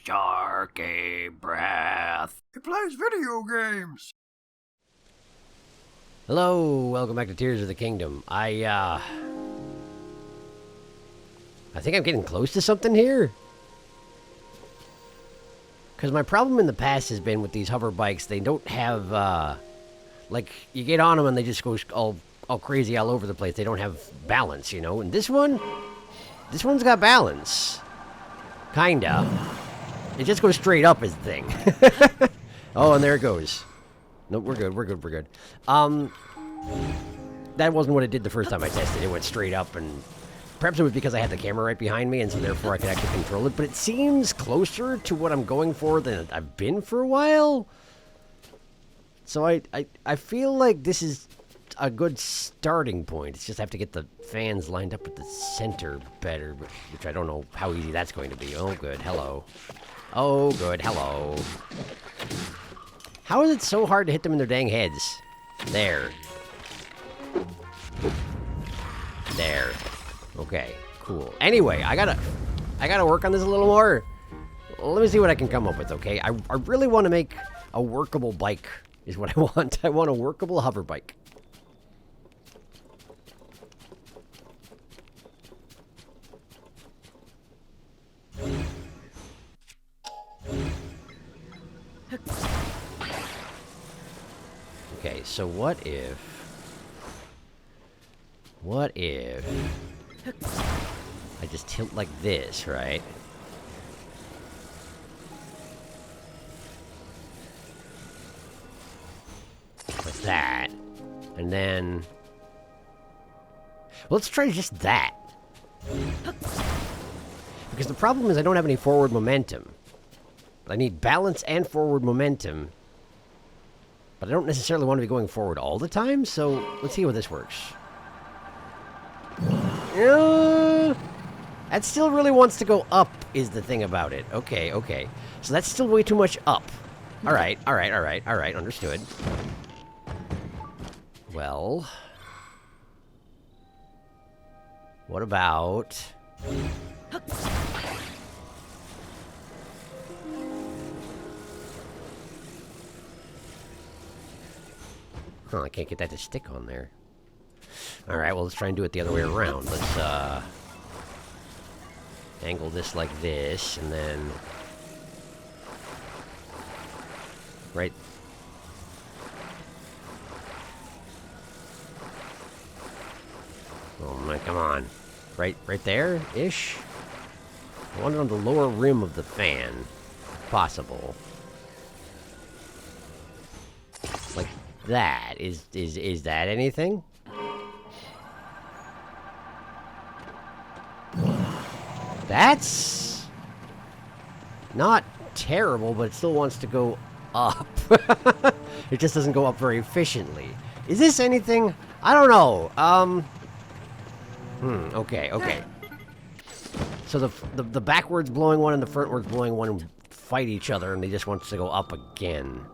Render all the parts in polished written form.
SharkyBreath. He plays video games. Hello, welcome back to Tears of the Kingdom. I think I'm getting close to something here. Because my problem in the past has been with these hover bikes, they don't have, like, you get on them and they just go all crazy all over the place. They don't have balance, you know? And this one's got balance. Kinda. It just goes straight up is the thing. Oh, and there it goes. Nope, we're good. That wasn't what it did the first time I tested. It went straight up, and perhaps it was because I had the camera right behind me, and so therefore I could actually control it. But it seems closer to what I'm going for than I've been for a while. So I feel like this is a good starting point. It's just I have to get the fans lined up at the center better, which I don't know how easy that's going to be. Oh, good. Hello. Oh, good. Hello. How is it so hard to hit them in their dang heads? There. There. Okay, cool. Anyway, I gotta work on this a little more. Let me see what I can come up with, okay? I really want to make a workable bike, is what I want. I want a workable hover bike. Okay, so what if I just tilt like this, right? Like that. And then let's try just that. Because the problem is I don't have any forward momentum. I need balance and forward momentum. But I don't necessarily want to be going forward all the time, so let's see how this works. That still really wants to go up, is the thing about it. Okay. So that's still way too much up. Alright, understood. Well... what about... I can't get that to stick on there. Alright, well, let's try and do it the other way around. Let's, angle this like this, and then... right... oh my, come on. Right there-ish? I want it on the lower rim of the fan. If possible. Like that. Is that anything? That's not terrible, but it still wants to go up. It just doesn't go up very efficiently. Is this anything? I don't know. Okay. So the backwards blowing one and the frontwards blowing one fight each other, and they just want to go up again.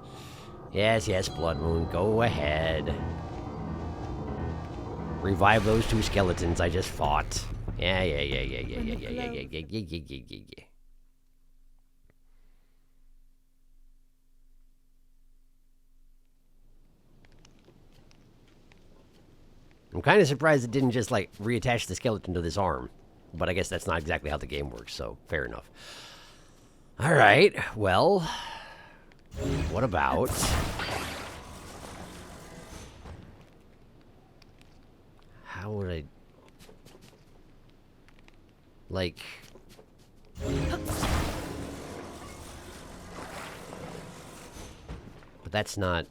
Yes, Blood Moon, go ahead. Revive those two skeletons I just fought. Yeah. I'm kind of surprised it didn't just, like, reattach the skeleton to this arm. But I guess that's not exactly how the game works, so fair enough. Alright, well... what about... how would I... like... but that's not...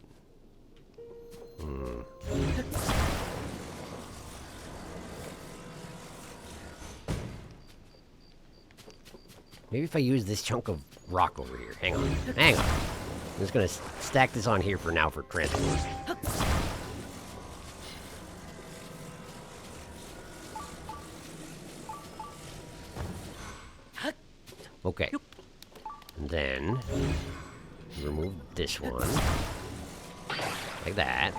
Maybe if I use this chunk of rock over here. Hang on. I'm just gonna stack this on here for now for transport. Okay. And then remove this one. Like that.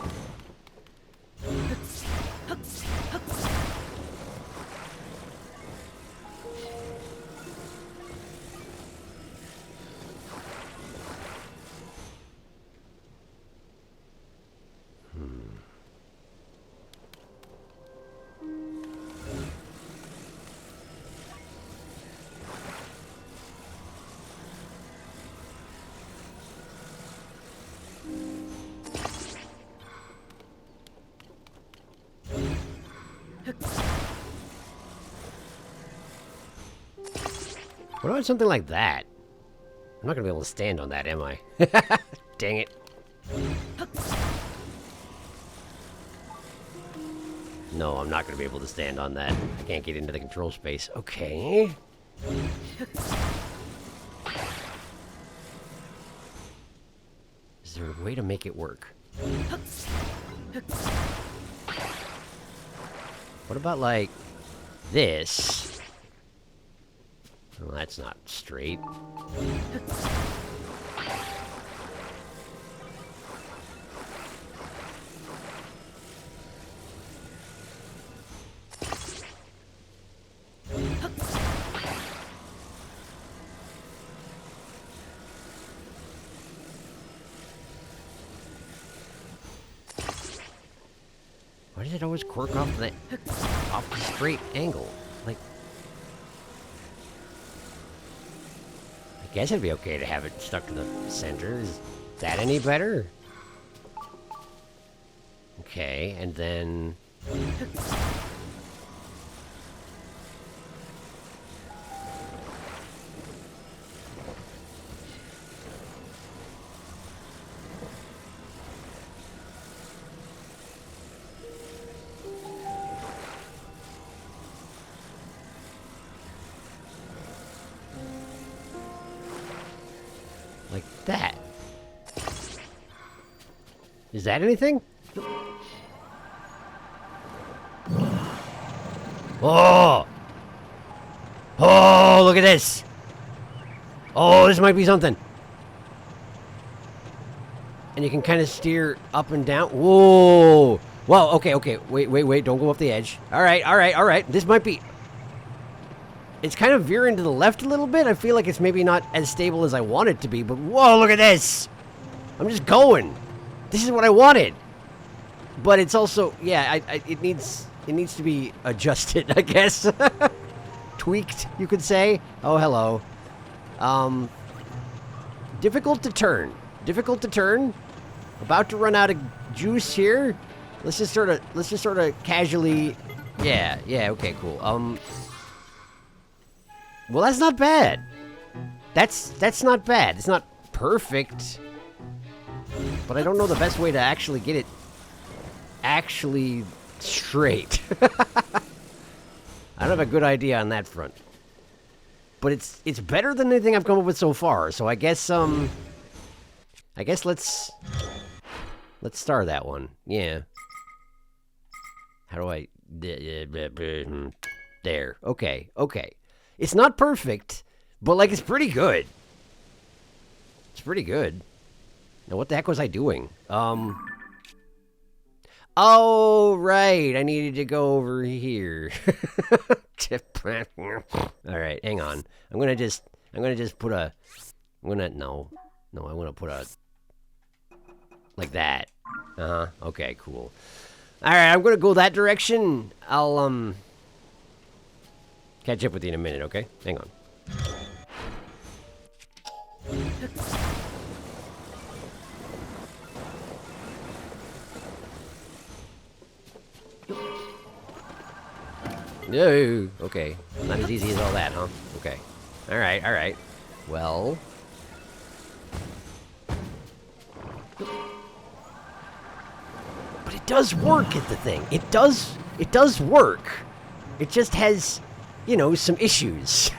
What about something like that? I'm not gonna be able to stand on that, am I? Dang it. No, I'm not gonna be able to stand on that. I can't get into the control space. Okay. Is there a way to make it work? What about, like, this? Well, that's not straight. Why does it always quirk off the straight angle? Like, I guess it'd be okay to have it stuck to the center. Is that any better? Okay, and then... like that. Is that anything? Oh! Oh, look at this! Oh, this might be something. And you can kind of steer up and down. Whoa! Whoa, okay, okay. Wait, don't go off the edge. Alright. This might be... It's kind of veering to the left a little bit. I feel like it's maybe not as stable as I want it to be, but whoa, look at this! I'm just going. This is what I wanted. But it's also, yeah, it needs to be adjusted, I guess. Tweaked, you could say. Oh, hello. Difficult to turn. About to run out of juice here. Let's just sort of casually. Yeah, okay, cool. Well, that's not bad. That's not bad. It's not perfect. But I don't know the best way to actually get it straight. I don't have a good idea on that front. But it's better than anything I've come up with so far. So I guess let's star that one. Yeah. How do I there. Okay. It's not perfect, but like it's pretty good. Now what the heck was I doing? Oh, right. I needed to go over here. All right, hang on. I'm gonna just put a. I want to put a. Like that. Okay, cool. All right, I'm gonna go that direction. I'll catch up with you in a minute. Okay, hang on. No. Okay. Not as easy as all that, huh? Okay. All right. Well. But it does work at the thing. It does work. It just has, some issues.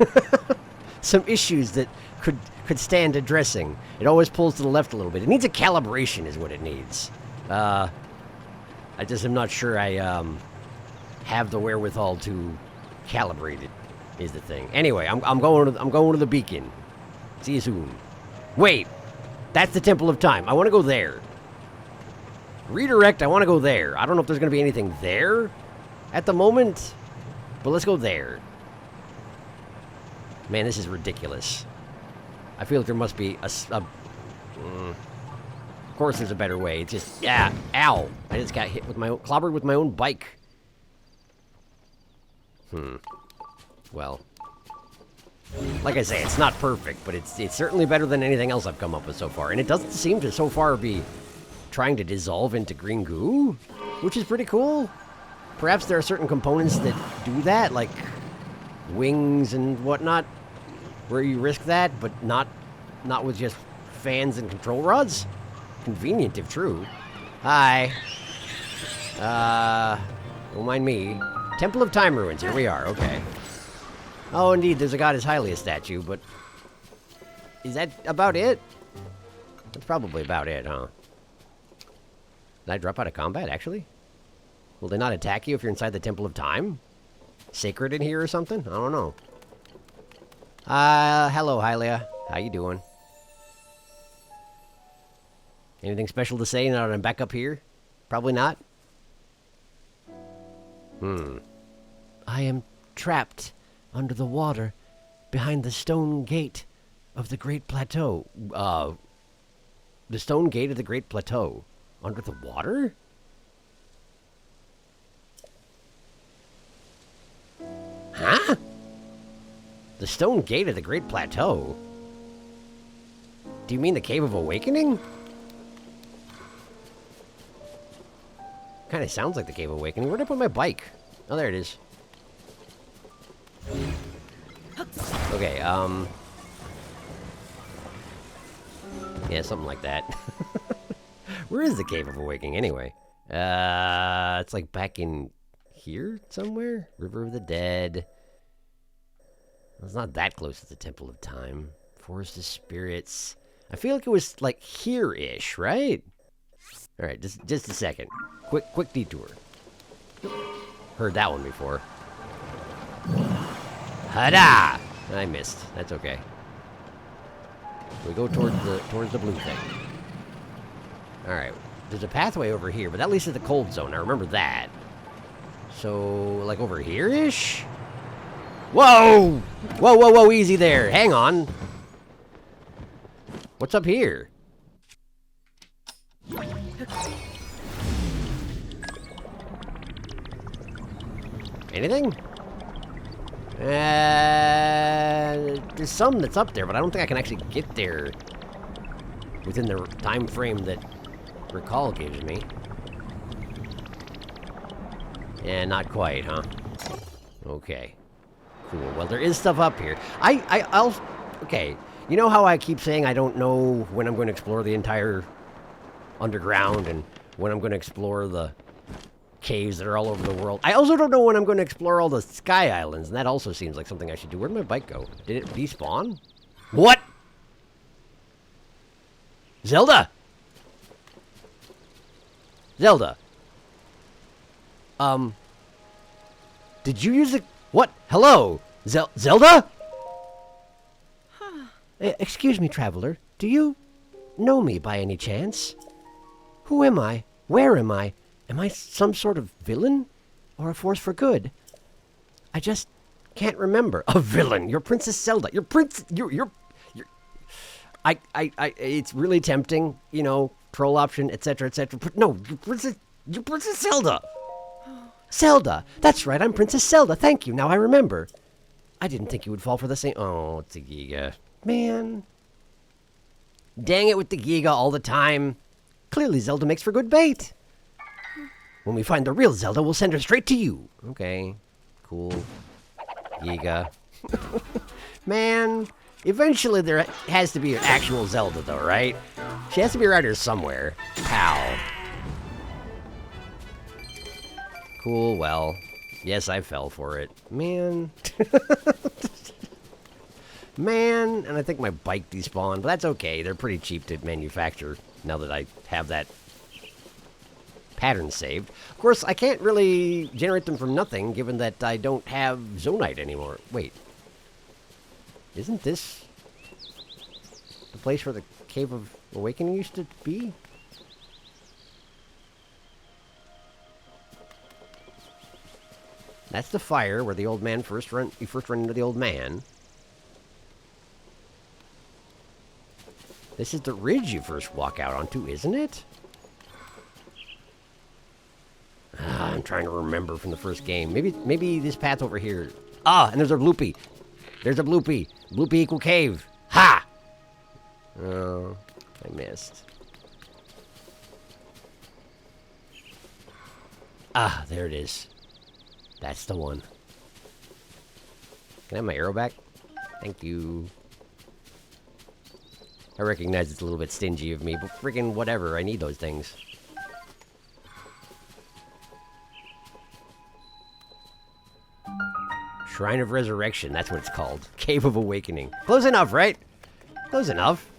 Some issues that could stand addressing. It always pulls to the left a little bit. It needs a calibration is what it needs. I just am not sure I have the wherewithal to calibrate it is the thing. Anyway, I'm going to the beacon. See you soon. Wait. That's the Temple of Time. I want to go there. Redirect, I want to go there. I don't know if there's going to be anything there at the moment, but let's go there. Man, this is ridiculous. I feel like there must be of course there's a better way. It's just, yeah, ow. I just got clobbered with my own bike. Well, like I say, it's not perfect, but it's certainly better than anything else I've come up with so far. And it doesn't seem to so far be trying to dissolve into green goo, which is pretty cool. Perhaps there are certain components that do that, like wings and whatnot. Where you risk that, but not with just fans and control rods? Convenient, if true. Hi. Don't mind me. Temple of Time Ruins, here we are, okay. Oh, indeed, there's a Goddess Hylia statue, but... Is that about it? That's probably about it, huh? Did I drop out of combat, actually? Will they not attack you if you're inside the Temple of Time? Sacred in here or something? I don't know. Hello, Hylia. How you doing? Anything special to say now that I'm back up here? Probably not. I am trapped under the water behind the stone gate of the Great Plateau. The stone gate of the Great Plateau. Under the water? Huh? The stone gate of the Great Plateau? Do you mean the Cave of Awakening? Kind of sounds like the Cave of Awakening. Where'd I put my bike? Oh, there it is. Okay, yeah, something like that. Where is the Cave of Awakening, anyway? It's like back in here somewhere? River of the Dead. It's not that close to the Temple of Time. Forest of Spirits. I feel like it was, like, here-ish, right? Alright, just a second. Quick detour. Heard that one before. Hada! I missed. That's okay. We go towards the blue thing. Alright. There's a pathway over here, but that leads to the cold zone. I remember that. So, like over here-ish? Whoa! Whoa, easy there. Hang on. What's up here? Anything? There's some that's up there, but I don't think I can actually get there within the time frame that Recall gives me. Yeah, not quite, huh? Okay. Cool. Well, there is stuff up here. I'll... Okay. You know how I keep saying I don't know when I'm going to explore the entire underground and when I'm going to explore the caves that are all over the world? I also don't know when I'm going to explore all the Sky Islands, and that also seems like something I should do. Where'd my bike go? Did it despawn? What? Zelda? Zelda? Did you use the... What? Hello? Zelda? Excuse me, traveler. Do you know me by any chance? Who am I? Where am I? Am I some sort of villain? Or a force for good? I just can't remember. A villain! You're Princess Zelda. You're it's really tempting, you know, troll option, etc., etc. But no, you're Princess Zelda! Zelda! That's right, I'm Princess Zelda. Thank you, now I remember. I didn't think you would fall for the same... Oh, it's a Giga. Man. Dang it with the Giga all the time. Clearly Zelda makes for good bait. When we find the real Zelda, we'll send her straight to you. Okay. Cool. Giga. Man. Eventually there has to be an actual Zelda, though, right? She has to be around here somewhere. Pal. Cool, well. Yes, I fell for it. Man. Man. And I think my bike despawned, but that's okay. They're pretty cheap to manufacture now that I have that pattern saved. Of course, I can't really generate them from nothing, given that I don't have Zonite anymore. Wait. Isn't this the place where the Cave of Awakening used to be? That's the fire where the old man you first run into the old man. This is the ridge you first walk out onto, isn't it? I'm trying to remember from the first game. Maybe this path over here. Ah, and there's a bloopy. There's a bloopy. Bloopy equal cave. Ha! Oh, I missed. Ah, there it is. That's the one. Can I have my arrow back? Thank you. I recognize it's a little bit stingy of me, but friggin' whatever. I need those things. Shrine of Resurrection, that's what it's called. Cave of Awakening. Close enough, right? Close enough.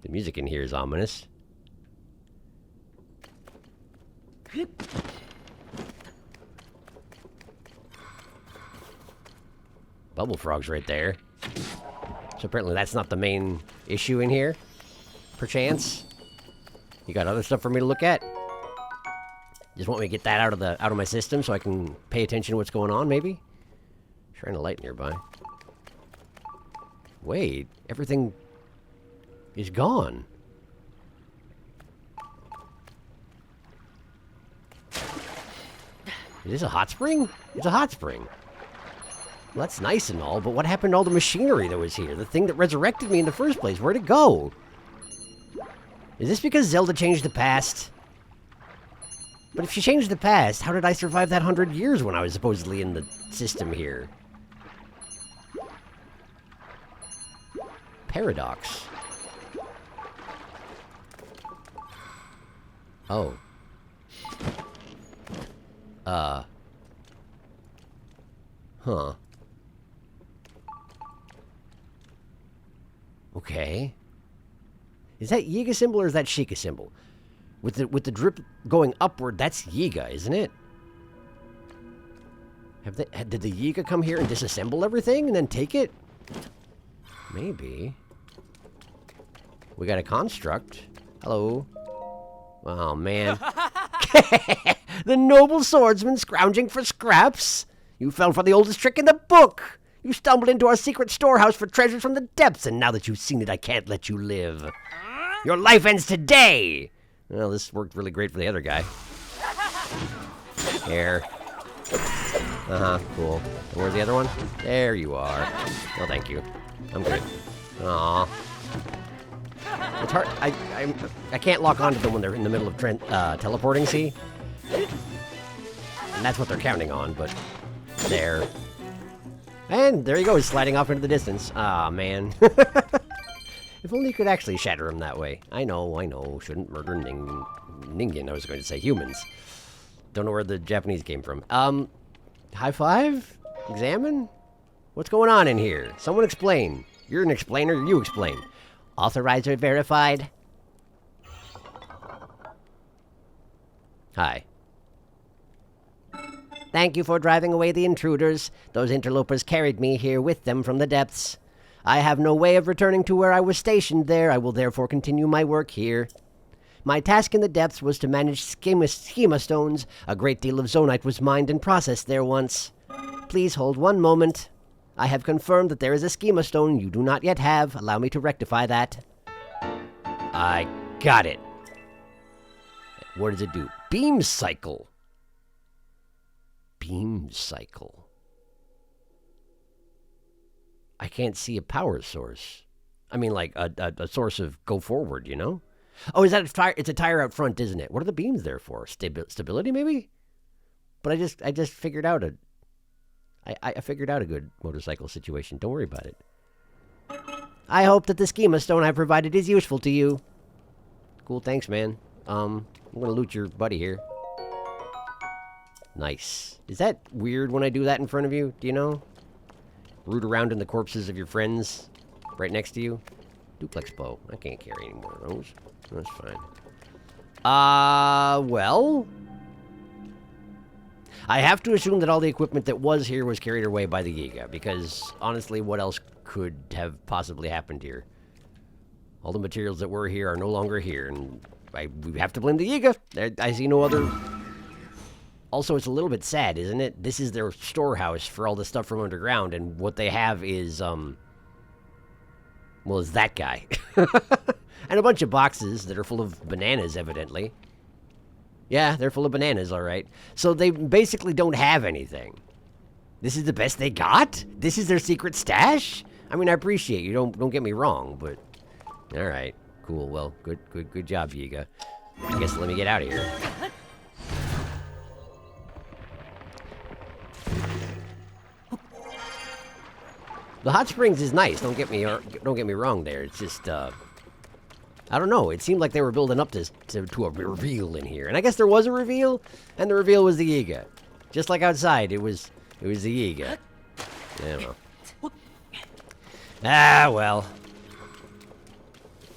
The music in here is ominous. Bubble frog's right there. So apparently that's not the main issue in here. Perchance. You got other stuff for me to look at? Just want me to get that out of my system so I can pay attention to what's going on, maybe? Shrine of light nearby. Wait, everything is gone. Is this a hot spring? It's a hot spring. Well, that's nice and all, but what happened to all the machinery that was here? The thing that resurrected me in the first place, where'd it go? Is this because Zelda changed the past? But if she changed the past, how did I survive that 100 years when I was supposedly in the system here? Paradox. Oh. Huh. Okay. Is that Yiga symbol or is that Sheikah symbol? With the drip going upward, that's Yiga, isn't it? Did the Yiga come here and disassemble everything and then take it? Maybe. We got a construct. Hello. Oh, man. The noble swordsman scrounging for scraps. You fell for the oldest trick in the book. You stumbled into our secret storehouse for treasures from the depths, and now that you've seen it, I can't let you live. Your life ends today. Well, this worked really great for the other guy. Here. Uh-huh, cool. And where's the other one? There you are. Well, thank you. I'm good. Aw. It's hard. I can't lock onto them when they're in the middle of teleporting, see? And that's what they're counting on, but there. And there you go, he's sliding off into the distance. Ah, man. If only you could actually shatter him that way. I know. Shouldn't murder Ningen, I was going to say humans. Don't know where the Japanese came from. High five? Examine? What's going on in here? Someone explain. You're an explainer, you explain. Authorizer verified. Hi. Thank you for driving away the intruders. Those interlopers carried me here with them from the depths. I have no way of returning to where I was stationed there. I will therefore continue my work here. My task in the depths was to manage schema stones. A great deal of zonite was mined and processed there once. Please hold one moment. I have confirmed that there is a schema stone you do not yet have. Allow me to rectify that. I got it. What does it do? Beam cycle. Beam cycle. I can't see a power source. I mean, like a source of go forward, you know? Oh, is that a tire? It's a tire out front, isn't it? What are the beams there for? Stability, maybe? But I just figured out I figured out a good motorcycle situation. Don't worry about it. I hope that the schema stone I provided is useful to you. Cool, thanks, man. I'm gonna loot your buddy here. Nice. Is that weird when I do that in front of you? Do you know? Root around in the corpses of your friends right next to you. Duplex bow. I can't carry any more of those. That's fine. Well... I have to assume that all the equipment that was here was carried away by the Yiga, because, honestly, what else could have possibly happened here? All the materials that were here are no longer here, and we have to blame the Yiga. I see no other... Also, it's a little bit sad, isn't it? This is their storehouse for all the stuff from underground, and what they have is, well, is that guy. And a bunch of boxes that are full of bananas, evidently. Yeah, they're full of bananas, all right. So they basically don't have anything. This is the best they got? This is their secret stash? I mean, I appreciate you. Don't get me wrong, but all right, cool. Well, good job, Yiga. I guess let me get out of here. The hot springs is nice. Don't get me wrong there. It's just I don't know. It seemed like they were building up to a reveal in here, and I guess there was a reveal, and the reveal was the Yiga. Just like outside, it was the Yiga. Yeah, well. Ah, well.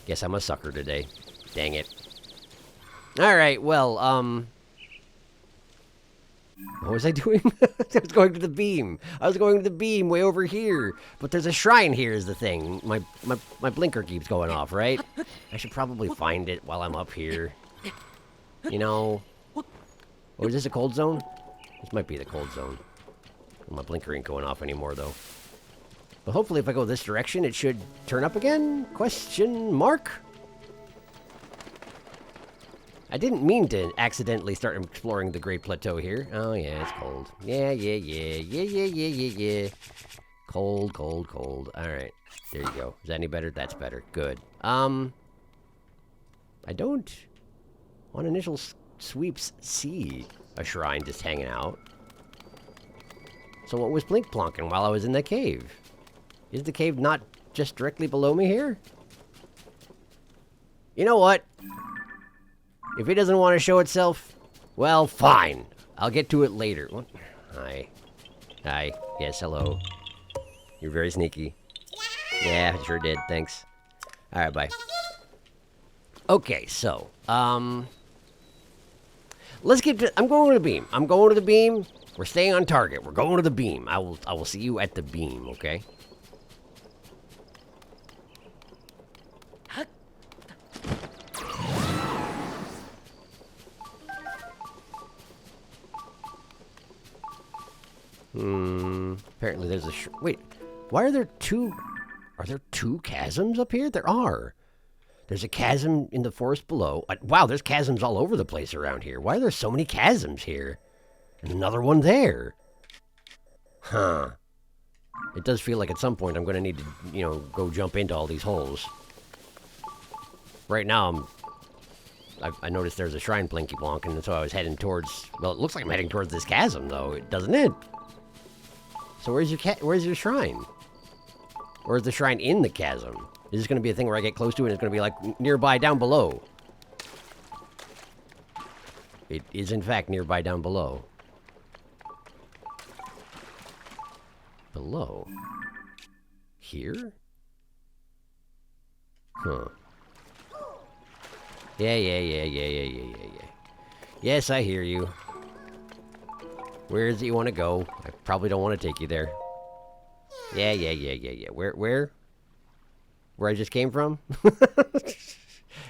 Guess I'm a sucker today. Dang it. Alright, well, what was I doing? I was going to the beam. I was going to the beam way over here. But there's a shrine here is the thing. My blinker keeps going off, right? I should probably find it while I'm up here. You know. Oh, is this a cold zone? This might be the cold zone. My blinker ain't going off anymore, though. But hopefully if I go this direction, it should turn up again? Question mark? I didn't mean to accidentally start exploring the Great Plateau here. Oh, yeah, it's cold. Yeah. Cold. Alright. There you go. Is that any better? That's better. Good. I don't, on initial sweeps, see a shrine just hanging out. So what was blink plonking while I was in the cave? Is the cave not just directly below me here? You know what? If it doesn't want to show itself, well, fine. I'll get to it later. What? Hi. Yes, hello. You're very sneaky. Yeah, sure did. Thanks. Alright, bye. Okay, so, let's get to... I'm going to the beam. We're staying on target. We're going to the beam. I will see you at the beam, okay? Apparently there's a wait, why are there two... Are there two chasms up here? There are. There's a chasm in the forest below. Wow, there's chasms all over the place around here. Why are there so many chasms here? And another one there. Huh. It does feel like at some point I'm going to need to, you know, go jump into all these holes. Right now, I noticed there's a shrine blinky blonk, and so I was heading towards... Well, it looks like I'm heading towards this chasm, though, doesn't it? So where's your shrine? Or is the shrine in the chasm? Is this going to be a thing where I get close to it and it's going to be like nearby down below? It is in fact nearby down below. Below? Here? Huh. Yeah. Yes, I hear you. Where is it you want to go? I probably don't want to take you there. Yeah. Where I just came from?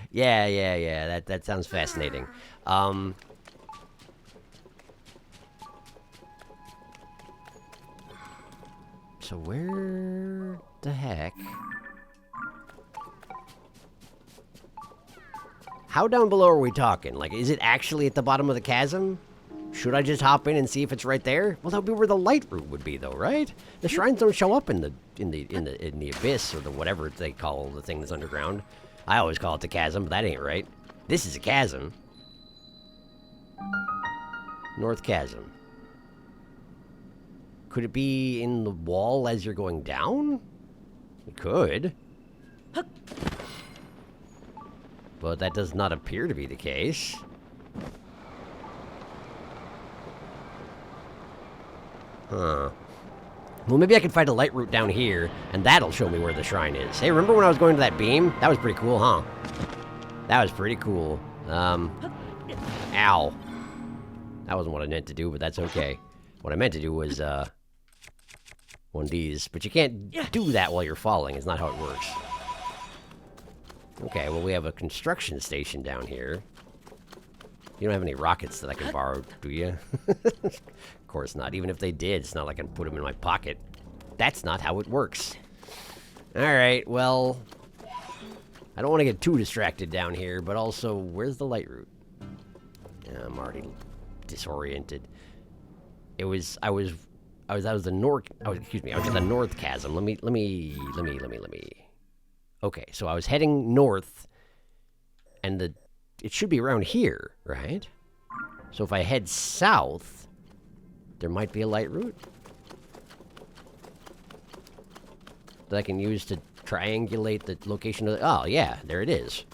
Yeah. That sounds fascinating. So where the heck? How down below are we talking? Like, is it actually at the bottom of the chasm? Should I just hop in and see if it's right there? Well, that would be where the light route would be, though, right? The shrines don't show up in the abyss or the whatever they call the thing that's underground. I always call it the chasm, but that ain't right. This is a chasm. North Chasm. Could it be in the wall as you're going down? It could. But that does not appear to be the case. Huh. Well, maybe I can find a light route down here, and that'll show me where the shrine is. Hey, remember when I was going to that beam? That was pretty cool, huh? That was pretty cool. Ow. That wasn't what I meant to do, but that's okay. What I meant to do was, one of these. But you can't do that while you're falling. It's not how it works. Okay, well, we have a construction station down here. You don't have any rockets that I can borrow, do you? Of course not. Even if they did, it's not like I can put them in my pocket. That's not how it works. Alright, well... I don't want to get too distracted down here, but also, where's the light route? I'm already disoriented. I was the north... Oh, excuse me, I was in the North Chasm. Let me... Okay, so I was heading north, and it should be around here, right? So if I head south, there might be a light route. that I can use to triangulate the location of the... Oh, yeah, there it is.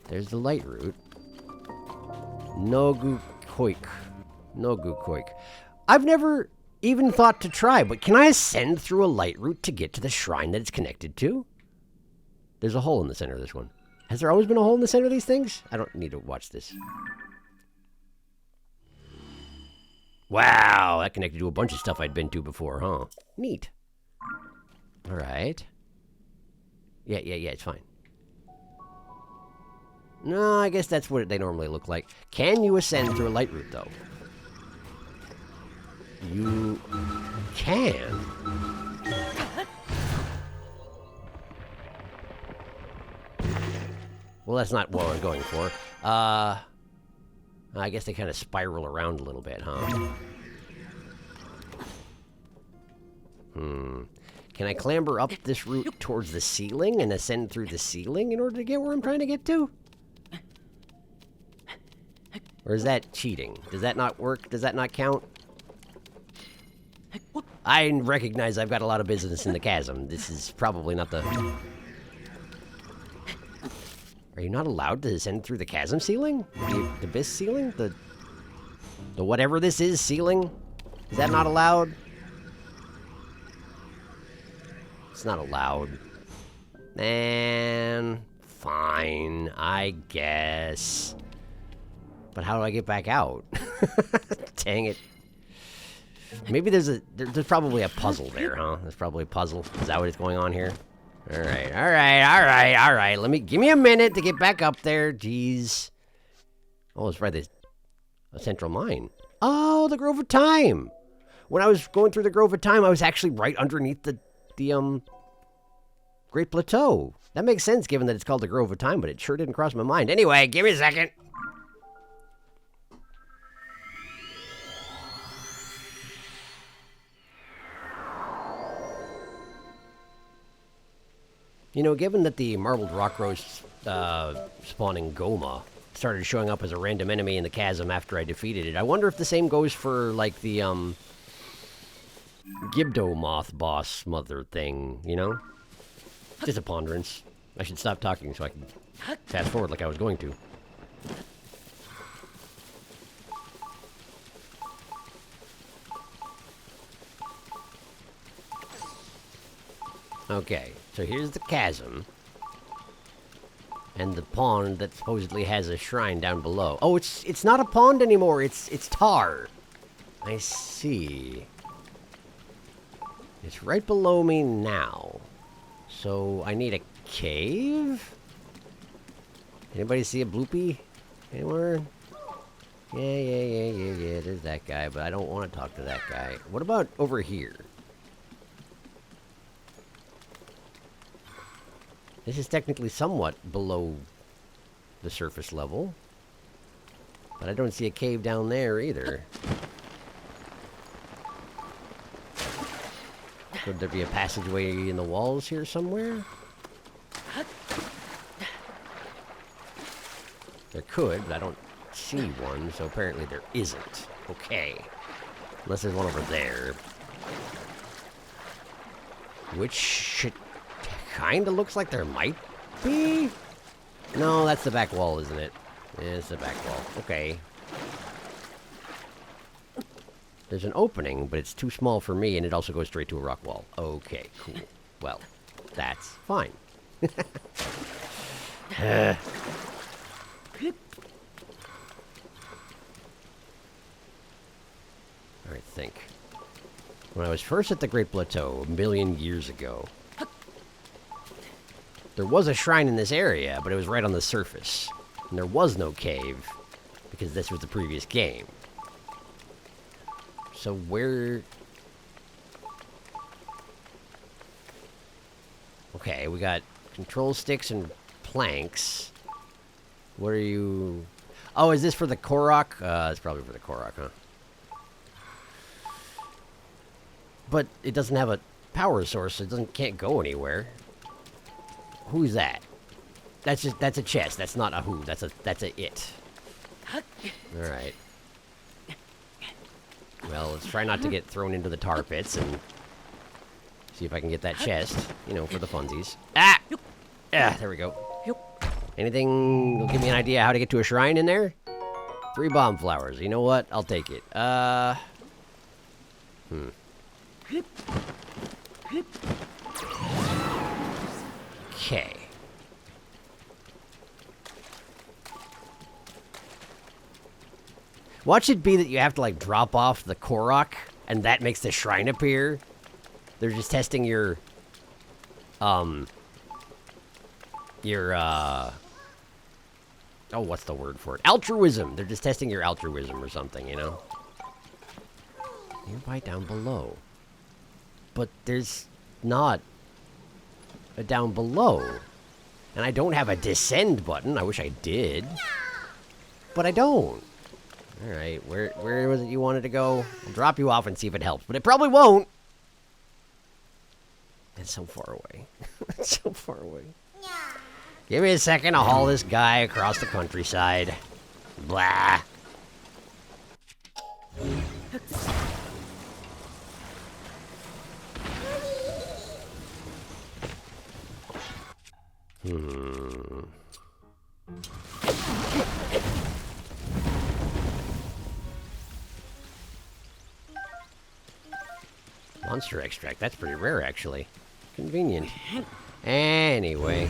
There's the light route. Nogu Koik. Nogu Koik. I've never even thought to try, but can I ascend through a light route to get to the shrine that it's connected to? There's a hole in the center of this one. Has there always been a hole in the center of these things? I don't need to watch this. Wow, that connected to a bunch of stuff I'd been to before, huh? Neat. Alright. Yeah, it's fine. No, I guess that's what they normally look like. Can you ascend through a light route, though? You can. Well, that's not what I was going for. I guess they kind of spiral around a little bit, huh? Can I clamber up this route towards the ceiling and ascend through the ceiling in order to get where I'm trying to get to? Or is that cheating? Does that not work? Does that not count? I recognize I've got a lot of business in the chasm. This is probably not the... Are you not allowed to ascend through the chasm ceiling? The abyss ceiling? The whatever this is ceiling? Is that not allowed? It's not allowed. Man, fine, I guess. But how do I get back out? Dang it. Maybe there's probably a puzzle there, huh? There's probably a puzzle. Is that what is going on here? Alright. Give me a minute to get back up there. Jeez. Oh, it's right there. A central mine. Oh, the Grove of Time. When I was going through the Grove of Time, I was actually right underneath the Great Plateau. That makes sense given that it's called the Grove of Time, but it sure didn't cross my mind. Anyway, give me a second. You know, given that the marbled rock roast spawning Goma started showing up as a random enemy in the chasm after I defeated it, I wonder if the same goes for, like, the, Gibdo moth boss mother thing, you know? Just a ponderance. I should stop talking so I can fast forward like I was going to. Okay, so here's the chasm. And the pond that supposedly has a shrine down below. Oh, it's not a pond anymore, it's tar. I see. It's right below me now. So I need a cave? Anybody see a bloopy anywhere? Yeah, there's that guy, but I don't want to talk to that guy. What about over here? This is technically somewhat below the surface level. But I don't see a cave down there either. Could there be a passageway in the walls here somewhere? There could, but I don't see one, so apparently there isn't. Okay. Unless there's one over there. Which it kinda looks like there might be? No, that's the back wall, isn't it? Yeah, it's the back wall. Okay. There's an opening, but it's too small for me, and it also goes straight to a rock wall. Okay, cool. Well, that's fine. I think. When I was first at the Great Plateau, a million years ago, there was a shrine in this area, but it was right on the surface. And there was no cave, because this was the previous game. So where... Okay, we got control sticks and planks. What are you... Oh, is this for the Korok? It's probably for the Korok, huh? But it doesn't have a power source, so it can't go anywhere. Who's that? That's a chest. That's not a who. That's a it. Alright. Well, let's try not to get thrown into the tar pits and See if I can get that chest, you know, for the funsies. Ah! Ah, there we go. Anything will give me an idea how to get to a shrine in there? 3 bomb flowers. You know what? I'll take it. Okay. Watch it be that you have to, like, drop off the Korok, and that makes the shrine appear. They're just testing your, oh, what's the word for it? Altruism. They're just testing your altruism or something, you know? Nearby down below. But there's not a down below. And I don't have a descend button. I wish I did. But I don't. Alright, where was it you wanted to go? I'll drop you off and see if it helps. But it probably won't. It's so far away. It's so far away. Give me a second, I'll haul this guy across the countryside. Blah. Monster extract, that's pretty rare, actually. Convenient. Anyway.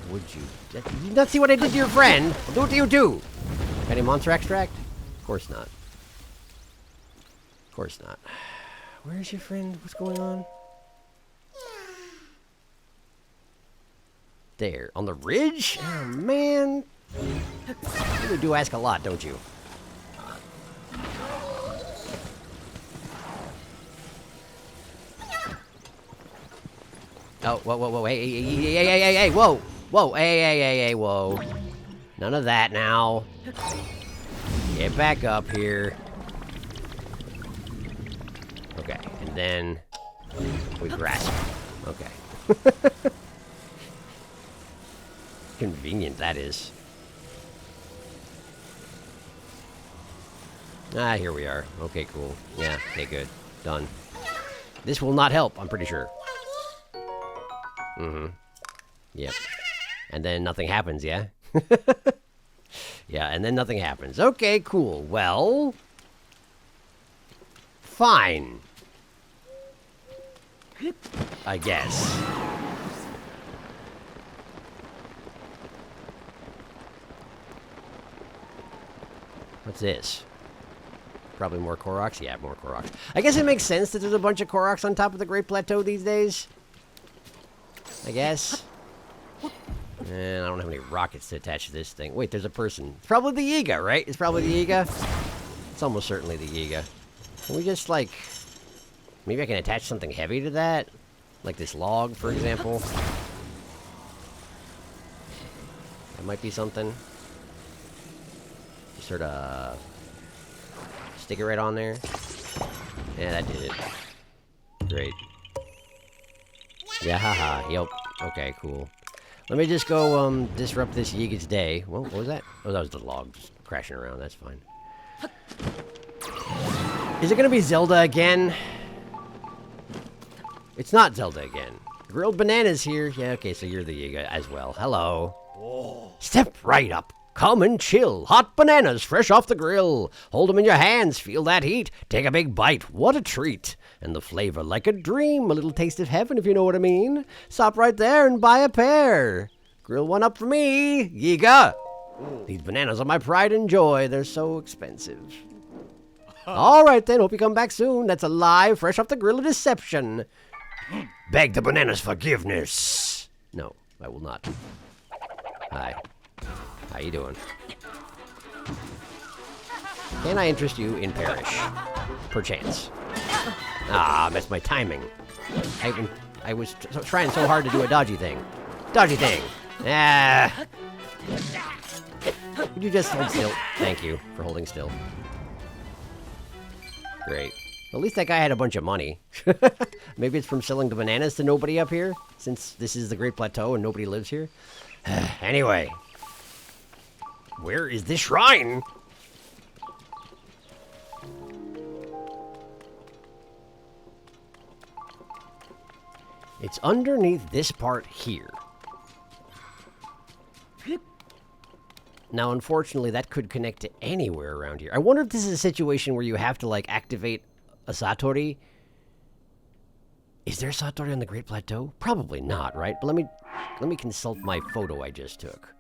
Would you? Did you not see what I did to your friend? I'll do it to you too. Any monster extract? Of course not. Of course not. Where's your friend? What's going on? There. On the ridge? Oh, man. You really do ask a lot, don't you? Oh, whoa, hey, whoa, hey, whoa. None of that now. Get back up here. Okay, and then we grasp. Okay. Convenient, that is. Ah, here we are. Okay, cool. Yeah, okay, good. Done. This will not help, I'm pretty sure. Mm-hmm. Yep. And then nothing happens, yeah? Yeah, and then nothing happens. Okay, cool. Well... fine. I guess. What's this? Probably more Koroks? Yeah, more Koroks. I guess it makes sense that there's a bunch of Koroks on top of the Great Plateau these days. I guess. And I don't have any rockets to attach to this thing. Wait, there's a person. It's probably the Yiga, right? It's probably the Yiga. It's almost certainly the Yiga. Can we just, like... maybe I can attach something heavy to that? Like this log, for example. That might be something. Just sort of... stick it right on there. Yeah, that did it. Great. Yeah, haha, yep. Okay, cool. Let me just go, disrupt this Yiga's day. Well, what was that? Oh, that was the log just crashing around. That's fine. Is it gonna be Zelda again? It's not Zelda again. Grilled bananas here. Yeah, okay, so you're the Yiga as well. Hello. Oh. Step right up. Come and chill. Hot bananas fresh off the grill. Hold them in your hands. Feel that heat. Take a big bite. What a treat. And the flavor like a dream. A little taste of heaven, if you know what I mean. Stop right there and buy a pair. Grill one up for me. Yiga. These bananas are my pride and joy. They're so expensive. All right, then. Hope you come back soon. That's a lie. Fresh off the grill of deception. Beg the banana's forgiveness. No, I will not. Hi. How you doing? Can I interest you in Parish? Perchance. Ah, that's my timing. I was trying so hard to do a dodgy thing. Dodgy thing! Ah! Would you just hold still? Thank you for holding still. Great. At least that guy had a bunch of money. Maybe it's from selling the bananas to nobody up here, since this is the Great Plateau and nobody lives here. Anyway. Where is this shrine? It's underneath this part here. Now, unfortunately, that could connect to anywhere around here. I wonder if this is a situation where you have to, like, activate a Satori. Is there a Satori on the Great Plateau? Probably not, right? But let me consult my photo I just took.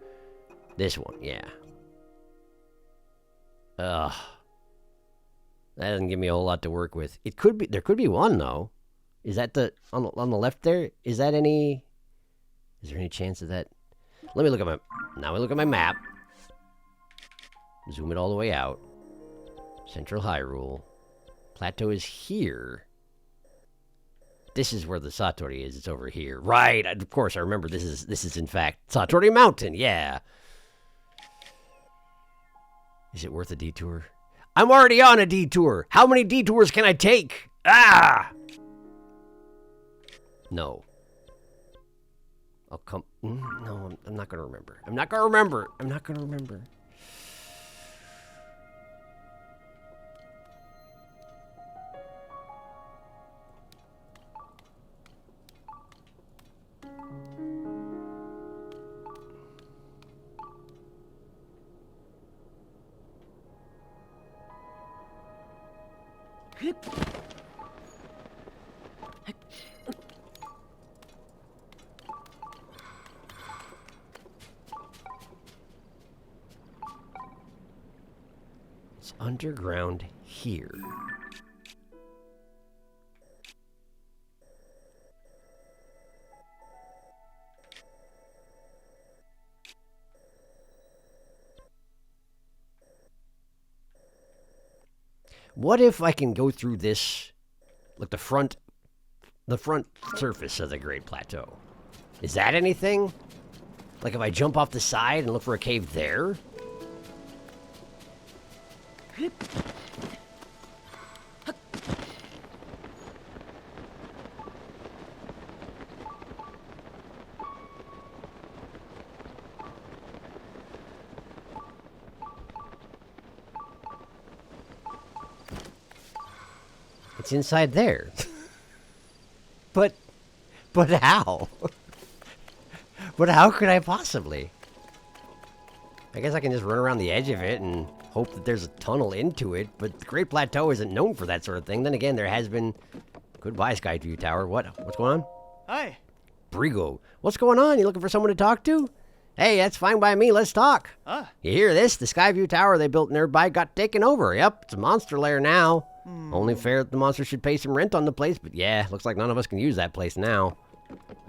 This one, yeah. Ugh. That doesn't give me a whole lot to work with. It could be, there could be one, though. Is that the, on the left there? Is there any chance of that? Let me look at now we look at my map. Zoom it all the way out. Central Hyrule. Plateau is here. This is where the Satori is. It's over here. Right. Of course, I remember this is in fact Satori Mountain. Yeah. Is it worth a detour? I'm already on a detour. How many detours can I take? Ah! No. I'll come. No, I'm not going to remember. I'm not going to remember. I'm not going to remember. It's underground here. What if I can go through this, like the front surface of the Great Plateau? Is that anything? Like if I jump off the side and look for a cave there? It's inside there. But how? But how could I possibly? I guess I can just run around the edge of it and hope that there's a tunnel into it, but the Great Plateau isn't known for that sort of thing. Then again, there has been... Goodbye, Skyview Tower. What's going on? Hi. Brigo. What's going on? You looking for someone to talk to? Hey, that's fine by me. Let's talk. You hear this? The Skyview Tower they built nearby got taken over. Yep, it's a monster lair now. Only fair that the monster should pay some rent on the place, but yeah, looks like none of us can use that place now.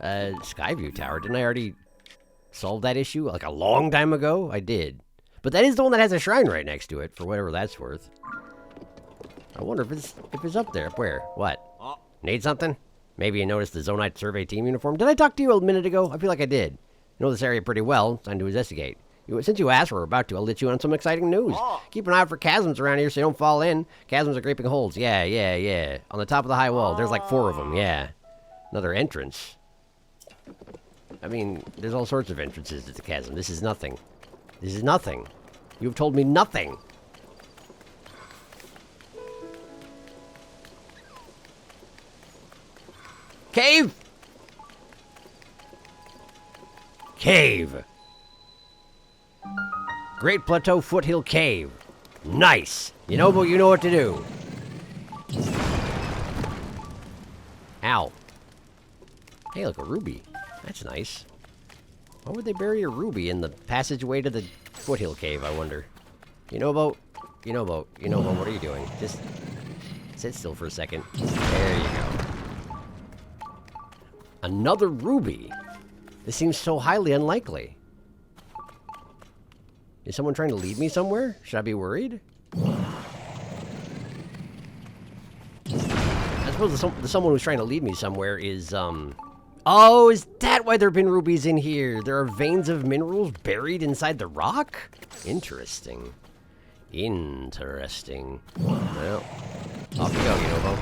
Skyview Tower, didn't I already solve that issue like a long time ago? I did. But that is the one that has a shrine right next to it, for whatever that's worth. I wonder if it's up there. Up where? What? Need something? Maybe you noticed the Zonite survey team uniform. Did I talk to you a minute ago? I feel like I did. You know this area pretty well. Time to investigate. Since you asked, we're about to. I'll let you on some exciting news. Keep an eye out for chasms around here so you don't fall in. Chasms are gaping holes. Yeah. On the top of the high wall. There's like 4 of them. Yeah. Another entrance. I mean, there's all sorts of entrances to the chasm. This is nothing. This is nothing. You've told me nothing. Cave! Cave! Great Plateau Foothill Cave. Nice. You know, but you know what to do. Ow. Hey, look, a ruby. That's nice. Why would they bury a ruby in the passageway to the Foothill Cave, I wonder? You know, what are you doing? Just sit still for a second. There you go. Another ruby. This seems so highly unlikely. Is someone trying to lead me somewhere? Should I be worried? I suppose the someone who's trying to lead me somewhere is, Oh, is that why there have been rubies in here? There are veins of minerals buried inside the rock? Interesting. Interesting. Well, off you go, Yunobo.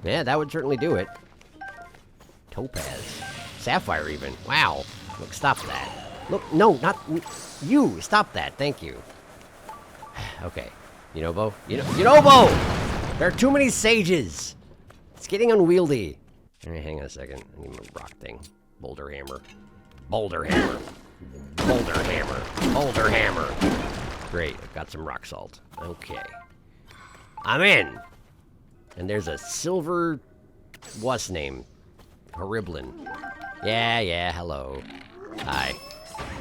Yeah, that would certainly do it. Topaz. Sapphire, even. Wow. Look, stop that. Look, no, not you. Stop that. Thank you. Okay. Yunobo. Yunobo! There are too many sages. It's getting unwieldy. Hey, hang on a second. I need my rock thing. Boulder hammer. Boulder hammer. Boulder hammer. Boulder hammer. Great, I've got some rock salt. Okay. I'm in! And there's a silver... what's name? Horiblin. Yeah, hello. Hi.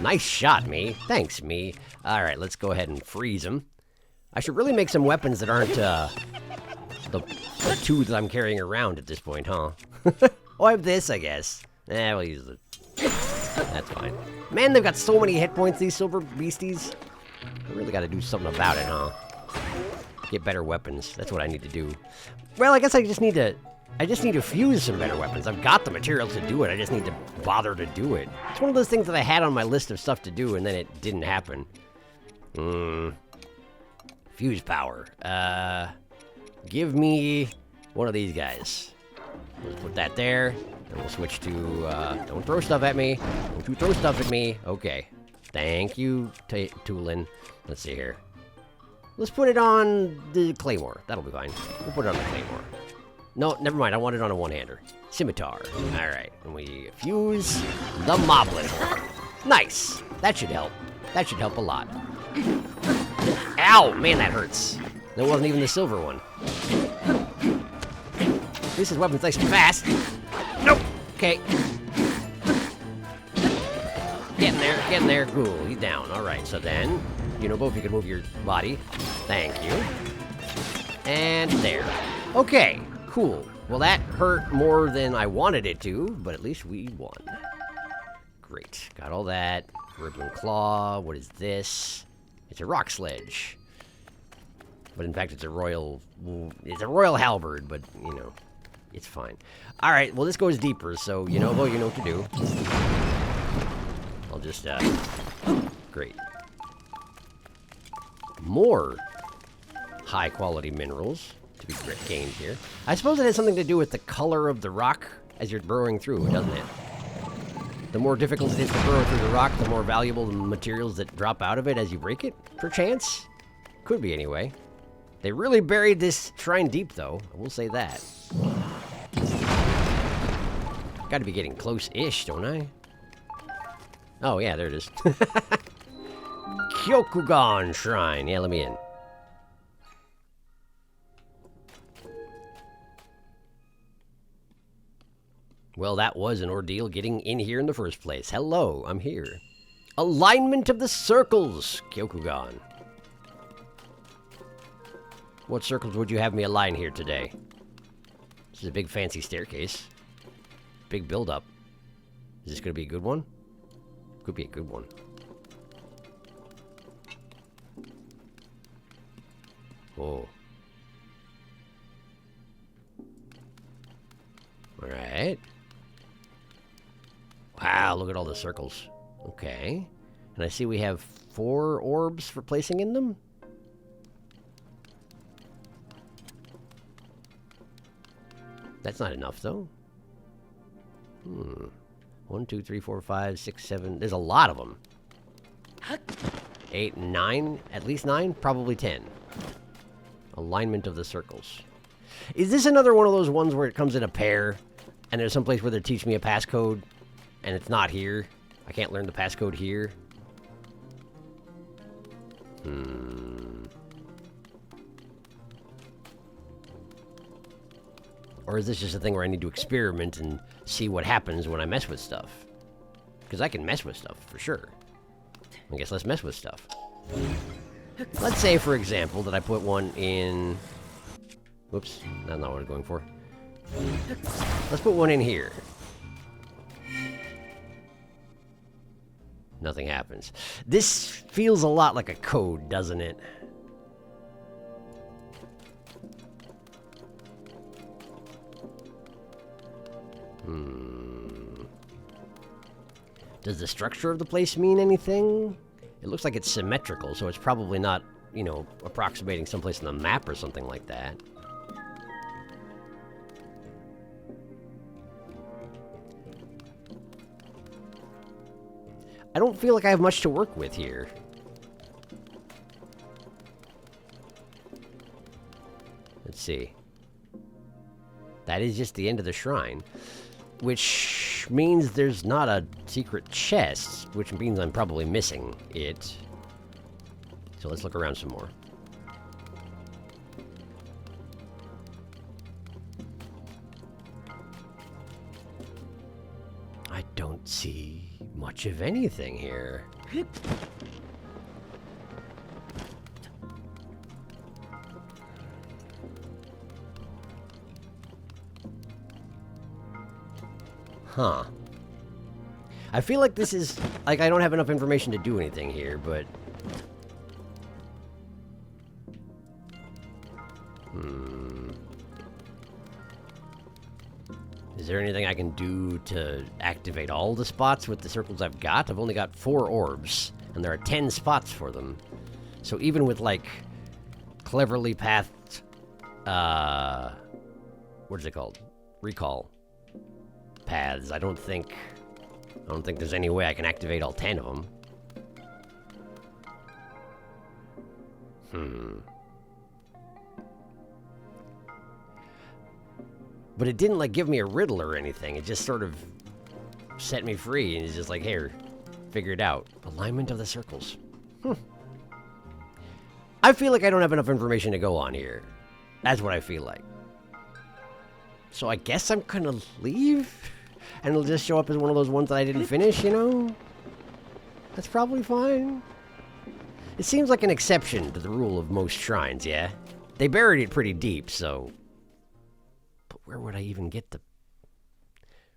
Nice shot, me. Thanks, me. Alright, let's go ahead and freeze him. I should really make some weapons that aren't, the two that I'm carrying around at this point, huh? Oh, I have this, I guess. We'll use it. That's fine. Man, they've got so many hit points, these silver beasties. I really gotta do something about it, huh? Get better weapons. That's what I need to do. Well, I guess I just need to fuse some better weapons. I've got the materials to do it. I just need to bother to do it. It's one of those things that I had on my list of stuff to do, and then it didn't happen. Fuse power. Give me one of these guys. Let's put that there, and we'll switch to, don't throw stuff at me. Don't you throw stuff at me. Okay. Thank you, Tulin. Let's see here. Let's put it on the Claymore. That'll be fine. We'll put it on the Claymore. No, never mind. I want it on a one-hander. Scimitar. All right. And we fuse the Moblin Horn. Nice. That should help. That should help a lot. Ow! Man, that hurts. That wasn't even the silver one. At least his weapon's nice and fast. Nope. Okay. Getting there. Cool. He's down. All right. So then, both you can move your body. Thank you. And there. Okay. Cool. Well, that hurt more than I wanted it to, but at least we won. Great. Got all that. Ribbon Claw. What is this? It's a rock sledge. But in fact, it's a royal halberd, but, it's fine. All right. Well, this goes deeper, so, you know what to do. I'll just, great. More high-quality minerals to be gained here. I suppose it has something to do with the color of the rock as you're burrowing through, doesn't it? The more difficult it is to burrow through the rock, the more valuable the materials that drop out of it as you break it, perchance? Could be, anyway. They really buried this shrine deep, though. I will say that. Gotta be getting close-ish, don't I? Oh, yeah, there it is. Kyokugan Shrine. Yeah, let me in. Well, that was an ordeal getting in here in the first place. Hello, I'm here. Alignment of the circles, Kyokugan. What circles would you have me align here today? This is a big fancy staircase. Big build-up. Is this going to be a good one? Could be a good one. Oh. Alright. Wow, look at all the circles. Okay. And I see we have 4 orbs for placing in them? That's not enough, though. 1, 2, 3, 4, 5, 6, 7. There's a lot of them. 8, 9. At least 9? Probably 10. Alignment of the circles. Is this another one of those ones where it comes in a pair, and there's some place where they teach me a passcode, and it's not here? I can't learn the passcode here? Or is this just a thing where I need to experiment and see what happens when I mess with stuff? Because I can mess with stuff, for sure. I guess let's mess with stuff. Let's say, for example, that I put one in... Whoops, that's not what I'm going for. Let's put one in here. Nothing happens. This feels a lot like a code, doesn't it? Does the structure of the place mean anything? It looks like it's symmetrical, so it's probably not, approximating someplace on the map or something like that. I don't feel like I have much to work with here. Let's see. That is just the end of the shrine. Which means there's not a secret chest, which means I'm probably missing it. So let's look around some more. I don't see much of anything here. Huh. I feel like this is... Like, I don't have enough information to do anything here, but... Is there anything I can do to activate all the spots with the circles I've got? I've only got 4 orbs, and there are 10 spots for them. So even with, like, cleverly pathed... what is it called? Recall paths. I don't think there's any way I can activate all 10 of them. But it didn't, like, give me a riddle or anything. It just sort of set me free, and it's just like, here, figure it out. Alignment of the circles. I feel like I don't have enough information to go on here. That's what I feel like. So I guess I'm gonna leave? And it'll just show up as one of those ones that I didn't finish, you know? That's probably fine. It seems like an exception to the rule of most shrines, yeah? They buried it pretty deep, so... But where would I even get the...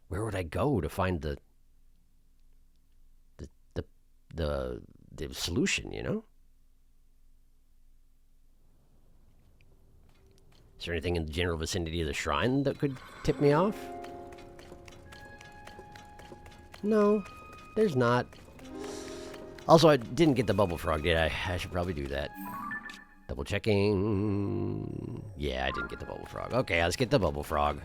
Where would I go to find the solution, you know? Is there anything in the general vicinity of the shrine that could tip me off? No, there's not. Also, I didn't get the bubble frog, did I? I should probably do that. Double checking. Yeah, I didn't get the bubble frog. Okay, let's get the bubble frog.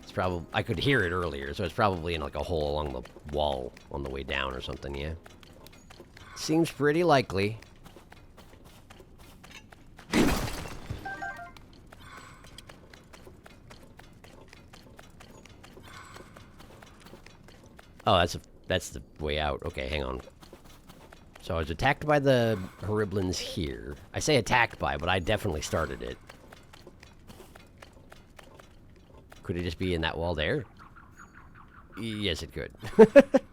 It's probably... I could hear it earlier, so it's probably in like a hole along the wall on the way down or something, yeah? Seems pretty likely. Oh, that's the way out. Okay, hang on. So I was attacked by the Horiblins here. I say attacked by, but I definitely started it. Could it just be in that wall there? Yes, it could.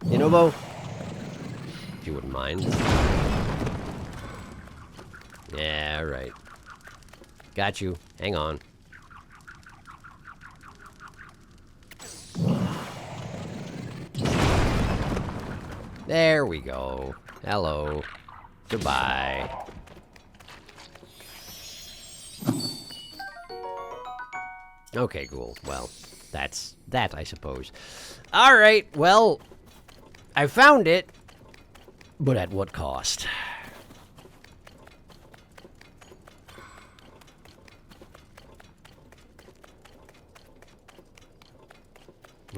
You know, Bo? If you wouldn't mind. Yeah, right. Got you. Hang on. There we go. Hello. Goodbye. Okay, cool. Well, that's that, I suppose. Alright, well, I found it, but at what cost?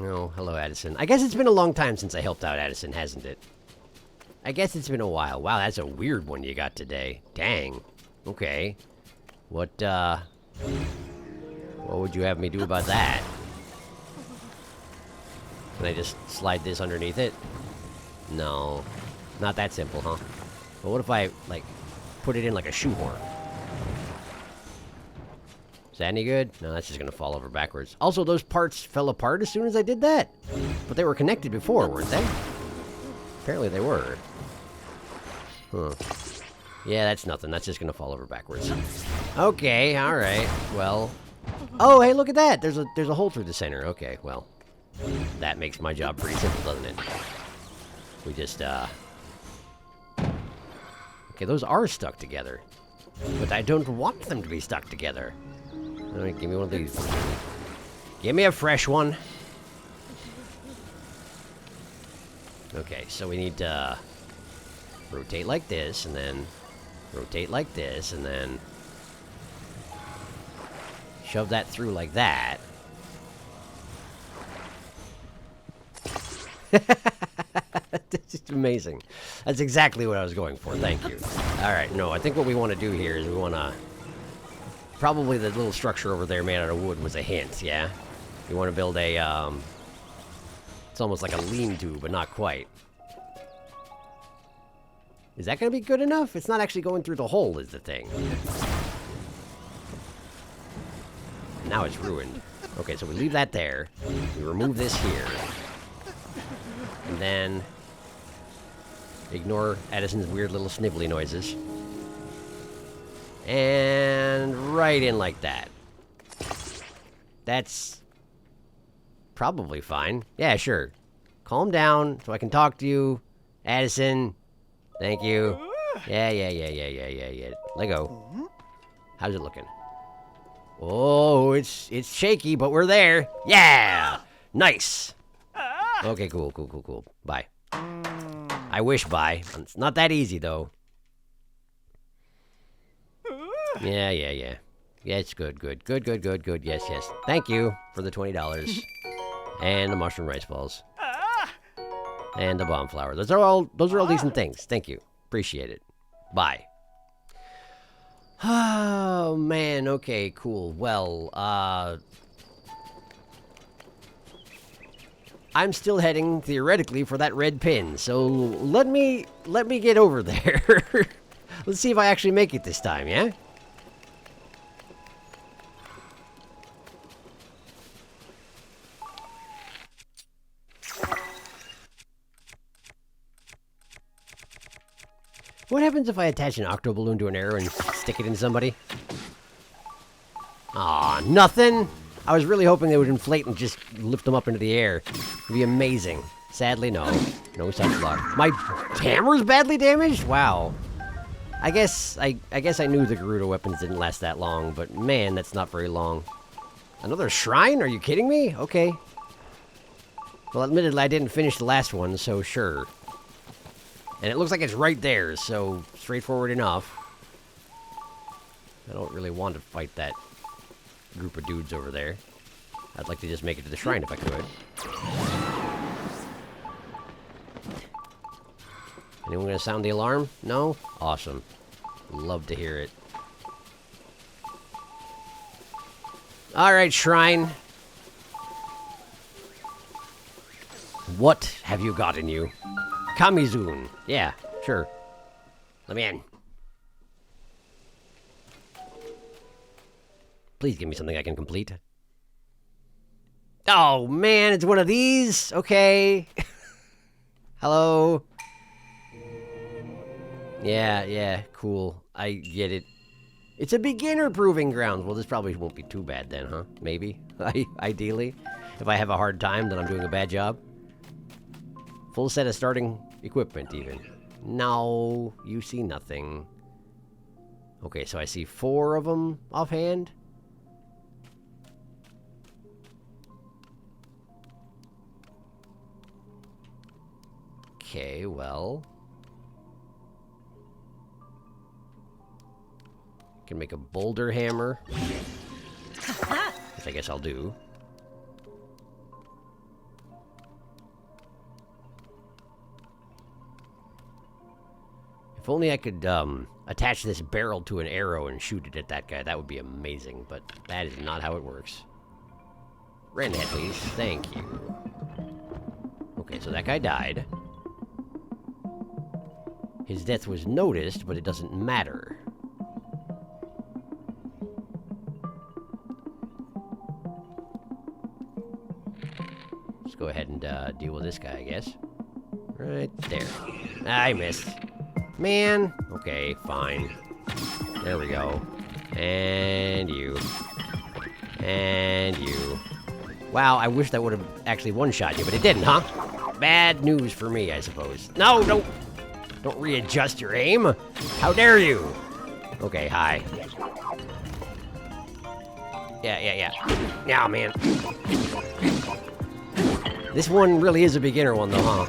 Oh, hello, Addison. I guess it's been a long time since I helped out Addison, hasn't it? I guess it's been a while. Wow, that's a weird one you got today. Dang. Okay. What would you have me do about that? Can I just slide this underneath it? No. Not that simple, huh? But what if I, like, put it in like a shoehorn? Is that any good? No, that's just gonna fall over backwards. Also, those parts fell apart as soon as I did that. But they were connected before, weren't they? Apparently they were. Huh. Yeah, that's nothing. That's just gonna fall over backwards. Okay, alright. Well... Oh, hey, look at that! There's a hole through the center. Okay, well... That makes my job pretty simple, doesn't it? We just, Okay, those are stuck together. But I don't want them to be stuck together. Alright, give me one of these. Give me a fresh one. Okay, so we need to rotate like this, and then rotate like this, and then shove that through like that. This is amazing. That's exactly what I was going for. Thank you. Alright, no, I think what we want to do here is we want to Probably the little structure over there made out of wood was a hint, yeah? You want to build a, it's almost like a lean-to, but not quite. Is that going to be good enough? It's not actually going through the hole, is the thing. Now it's ruined. Okay, so we leave that there. We remove this here. And then ignore Addison's weird little snivelly noises. And right in like that. That's probably fine. Yeah, sure. Calm down so I can talk to you. Addison. Thank you. Yeah. Let go. How's it looking? Oh, it's shaky, but we're there. Yeah! Nice. Okay, cool. Bye. I wish bye. It's not that easy, though. Yeah. Yeah, it's good. Yes. Thank you for the $20. And the mushroom rice balls. And the bomb flower. Those are all decent things. Thank you. Appreciate it. Bye. Oh, man. Okay, cool. Well, I'm still heading, theoretically, for that red pin. So let me get over there. Let's see if I actually make it this time, yeah? What happens if I attach an octo balloon to an arrow and stick it in somebody? Aw, nothing? I was really hoping they would inflate and just lift them up into the air. It'd be amazing. Sadly, no. No such luck. My hammer's badly damaged? Wow. I guess I knew the Gerudo weapons didn't last that long, but man, that's not very long. Another shrine? Are you kidding me? Okay. Well, admittedly, I didn't finish the last one, so sure. And it looks like it's right there, so straightforward enough. I don't really want to fight that group of dudes over there. I'd like to just make it to the shrine if I could. Anyone gonna sound the alarm? No? Awesome. Love to hear it. Alright, shrine. What have you got in you? Kamizun. Yeah, sure. Let me in. Please give me something I can complete. Oh, man, it's one of these? Okay. Hello? Yeah, cool. I get it. It's a beginner proving ground. Well, this probably won't be too bad then, huh? Maybe. Ideally. If I have a hard time, then I'm doing a bad job. Full set of starting equipment, even. No, you see nothing. Okay, so I see 4 of them offhand. Okay, well. Can make a boulder hammer. Which I guess I'll do. If only I could attach this barrel to an arrow and shoot it at that guy, that would be amazing, but that is not how it works. Ran ahead, please. Thank you. Okay, so that guy died. His death was noticed, but it doesn't matter. Let's go ahead and deal with this guy, I guess. Right there. I missed. Man. Okay, fine. There we go. And you. And you. Wow, I wish that would have actually one-shot you, but it didn't, huh? Bad news for me, I suppose. No, don't readjust your aim. How dare you? Okay, hi. Yeah. Yeah, man. This one really is a beginner one, though, huh?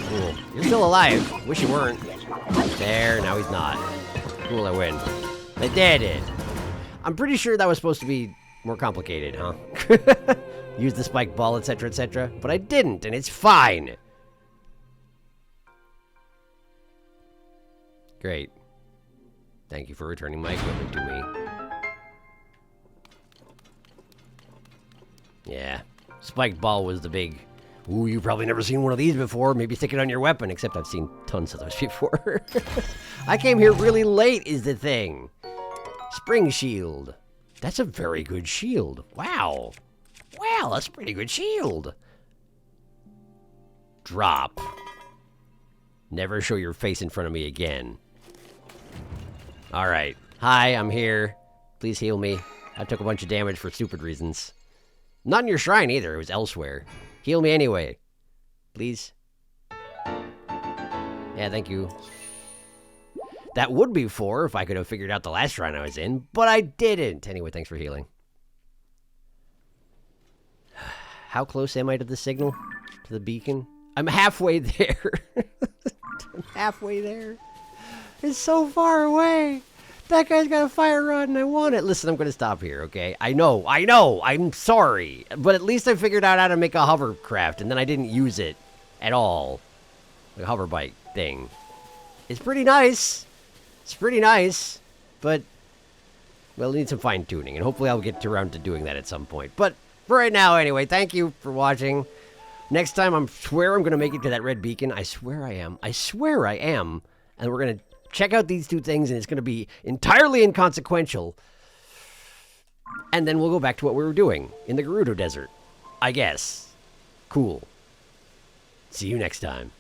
Cool. You're still alive. Wish you weren't. There, now he's not. Cool, I win. I did it. I'm pretty sure that was supposed to be more complicated, huh? Use the spike ball, etc., etc. But I didn't, and it's fine. Great. Thank you for returning my equipment to me. Yeah. Spiked ball was the big... Ooh, you've probably never seen one of these before. Maybe stick it on your weapon, except I've seen tons of those before. I came here really late is the thing. Spring shield. That's a very good shield. Wow. Wow, that's a pretty good shield. Drop. Never show your face in front of me again. Alright. Hi, I'm here. Please heal me. I took a bunch of damage for stupid reasons. Not in your shrine either, it was elsewhere. Heal me anyway. Please. Yeah, thank you. That would be 4 if I could have figured out the last shrine I was in, but I didn't. Anyway, thanks for healing. How close am I to the signal? To the beacon? I'm halfway there. I'm halfway there. It's so far away. That guy's got a fire rod and I want it. Listen, I'm going to stop here, okay? I know. I'm sorry. But at least I figured out how to make a hovercraft, and then I didn't use it at all. Like a hover bike thing. It's pretty nice. It's pretty nice. But, well, it needs some fine-tuning, and hopefully I'll get around to doing that at some point. But for right now, anyway, thank you for watching. Next time, I swear I'm going to make it to that red beacon. I swear I am. I swear I am. And we're going to check out these 2 things, and it's going to be entirely inconsequential. And then we'll go back to what we were doing in the Gerudo Desert. I guess. Cool. See you next time.